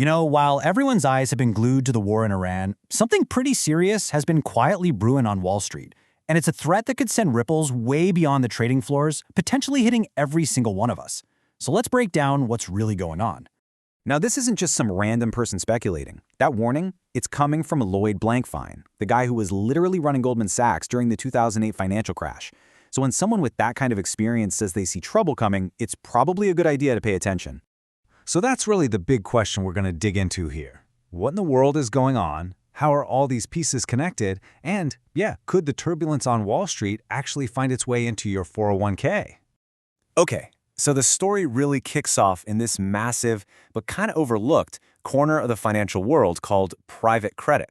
While everyone's eyes have been glued to the war in Iran, something pretty serious has been quietly brewing on Wall Street. And it's a threat that could send ripples way beyond the trading floors, potentially hitting every single one of us. So let's break down what's really going on. Now, this isn't just some random person speculating. That warning, it's coming from Lloyd Blankfein, the guy who was literally running Goldman Sachs during the 2008 financial crash. So when someone with that kind of experience says they see trouble coming, it's probably a good idea to pay attention. So that's really the big question we're going to dig into here. What in the world is going on? How are all these pieces connected? And, could the turbulence on Wall Street actually find its way into your 401k? Okay, so the story really kicks off in this massive, but kind of overlooked, corner of the financial world called private credit.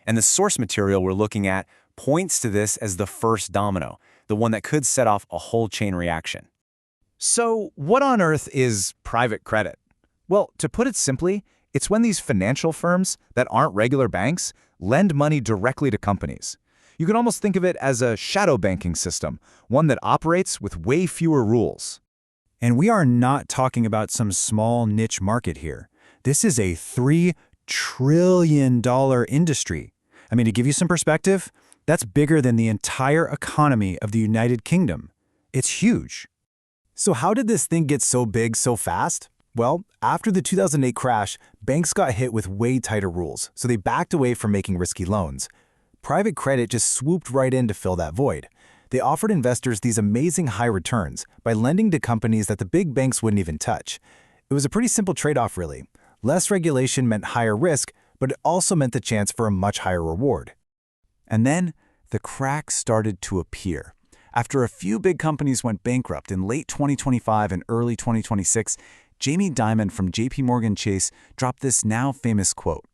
And the source material we're looking at points to this as the first domino, the one that could set off a whole chain reaction. So what on earth is private credit? Well, to put it simply, it's when these financial firms that aren't regular banks lend money directly to companies. You can almost think of it as a shadow banking system, one that operates with way fewer rules. And we are not talking about some small niche market here. This is a $3 trillion industry. I mean, to give you some perspective, that's bigger than the entire economy of the United Kingdom. It's huge. So how did this thing get so big so fast? Well, after the 2008 crash, banks got hit with way tighter rules, so they backed away from making risky loans. Private credit just swooped right in to fill that void. They offered investors these amazing high returns by lending to companies that the big banks wouldn't even touch. It was a pretty simple trade-off, really. Less regulation meant higher risk, but it also meant the chance for a much higher reward. And then the cracks started to appear. After a few big companies went bankrupt in late 2025 and early 2026, Jamie Dimon from JPMorgan Chase dropped this now famous quote.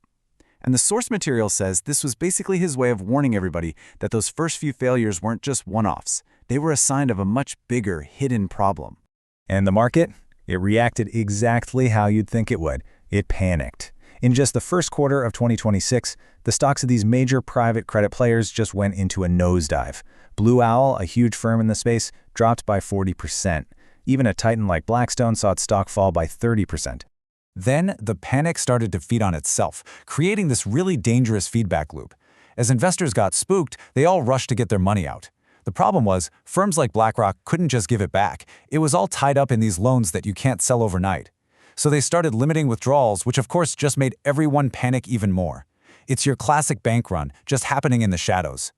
And the source material says this was basically his way of warning everybody that those first few failures weren't just one-offs. They were a sign of a much bigger, hidden problem. And the market? It reacted exactly how you'd think it would. It panicked. In just the first quarter of 2026, the stocks of these major private credit players just went into a nosedive. Blue Owl, a huge firm in the space, dropped by 40%. Even a titan like Blackstone saw its stock fall by 30%. Then the panic started to feed on itself, creating this really dangerous feedback loop. As investors got spooked, they all rushed to get their money out. The problem was, firms like BlackRock couldn't just give it back. It was all tied up in these loans that you can't sell overnight. So they started limiting withdrawals, which of course just made everyone panic even more. It's your classic bank run, just happening in the shadows.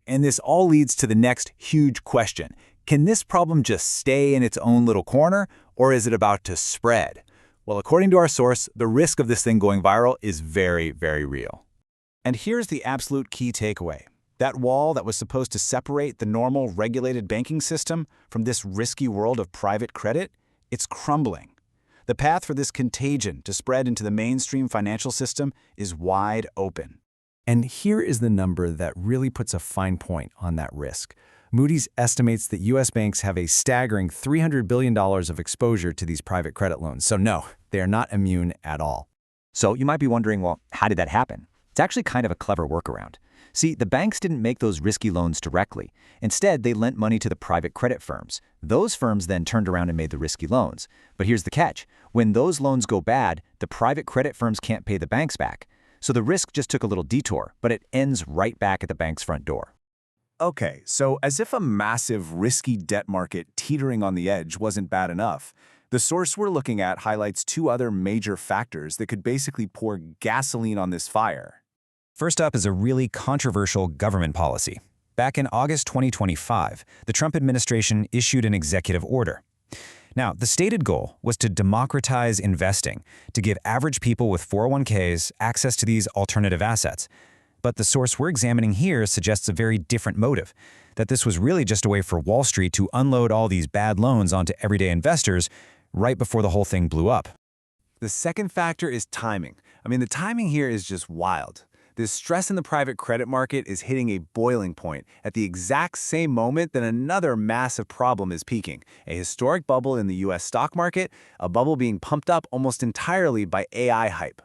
And this all leads to the next huge question. Can this problem just stay in its own little corner, or is it about to spread? Well, according to our source, the risk of this thing going viral is very, very real. And here's the absolute key takeaway. That wall that was supposed to separate the normal regulated banking system from this risky world of private credit, it's crumbling. The path for this contagion to spread into the mainstream financial system is wide open. And here is the number that really puts a fine point on that risk. Moody's estimates that U.S. banks have a staggering $300 billion of exposure to these private credit loans. So no, they are not immune at all. So you might be wondering, well, how did that happen? It's actually kind of a clever workaround. See, the banks didn't make those risky loans directly. Instead, they lent money to the private credit firms. Those firms then turned around and made the risky loans. But here's the catch. When those loans go bad, the private credit firms can't pay the banks back. So the risk just took a little detour, but it ends right back at the bank's front door. Okay, so as if a massive, risky debt market teetering on the edge wasn't bad enough, the source we're looking at highlights two other major factors that could basically pour gasoline on this fire. First up is a really controversial government policy. Back in August 2025, the Trump administration issued an executive order. Now, the stated goal was to democratize investing, to give average people with 401ks access to these alternative assets. But the source we're examining here suggests a very different motive, that this was really just a way for Wall Street to unload all these bad loans onto everyday investors right before the whole thing blew up. The second factor is timing. The timing here is just wild. This stress in the private credit market is hitting a boiling point at the exact same moment that another massive problem is peaking, a historic bubble in the U.S. stock market, a bubble being pumped up almost entirely by AI hype.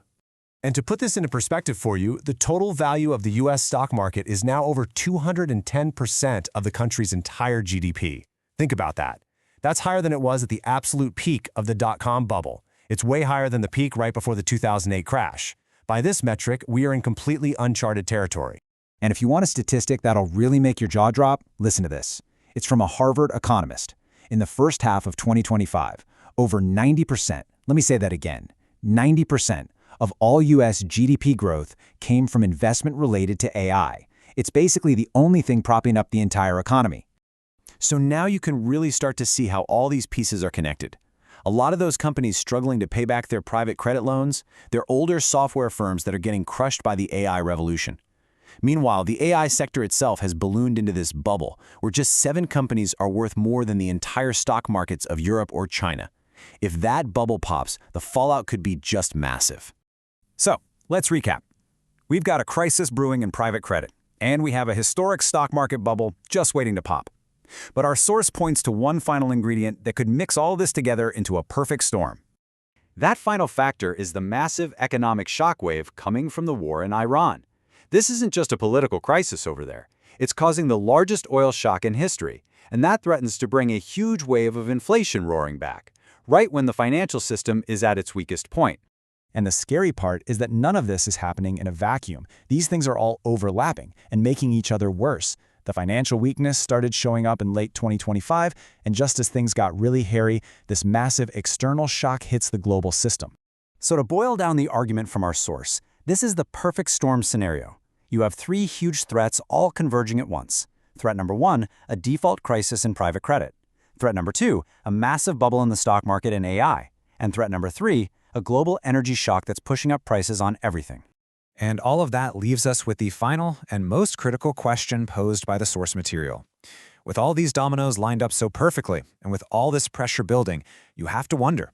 And to put this into perspective for you, the total value of the U.S. stock market is now over 210% of the country's entire GDP. Think about that. That's higher than it was at the absolute peak of the dot-com bubble. It's way higher than the peak right before the 2008 crash. By this metric, we are in completely uncharted territory. And if you want a statistic that'll really make your jaw drop, listen to this. It's from a Harvard economist. In the first half of 2025, over 90%, let me say that again, 90% of all U.S. GDP growth came from investment related to AI. It's basically the only thing propping up the entire economy. So now you can really start to see how all these pieces are connected. A lot of those companies struggling to pay back their private credit loans, they're older software firms that are getting crushed by the AI revolution. Meanwhile, the AI sector itself has ballooned into this bubble, where just 7 companies are worth more than the entire stock markets of Europe or China. If that bubble pops, the fallout could be just massive. So, let's recap. We've got a crisis brewing in private credit, and we have a historic stock market bubble just waiting to pop. But our source points to one final ingredient that could mix all this together into a perfect storm. That final factor is the massive economic shockwave coming from the war in Iran. This isn't just a political crisis over there. It's causing the largest oil shock in history, and that threatens to bring a huge wave of inflation roaring back, right when the financial system is at its weakest point. And the scary part is that none of this is happening in a vacuum. These things are all overlapping and making each other worse. The financial weakness started showing up in late 2025, and just as things got really hairy, this massive external shock hits the global system. So to boil down the argument from our source, this is the perfect storm scenario. You have 3 huge threats all converging at once. Threat number 1, a default crisis in private credit. Threat number 2, a massive bubble in the stock market and AI. And threat number 3, a global energy shock that's pushing up prices on everything. And all of that leaves us with the final and most critical question posed by the source material. With all these dominoes lined up so perfectly, and with all this pressure building, you have to wonder,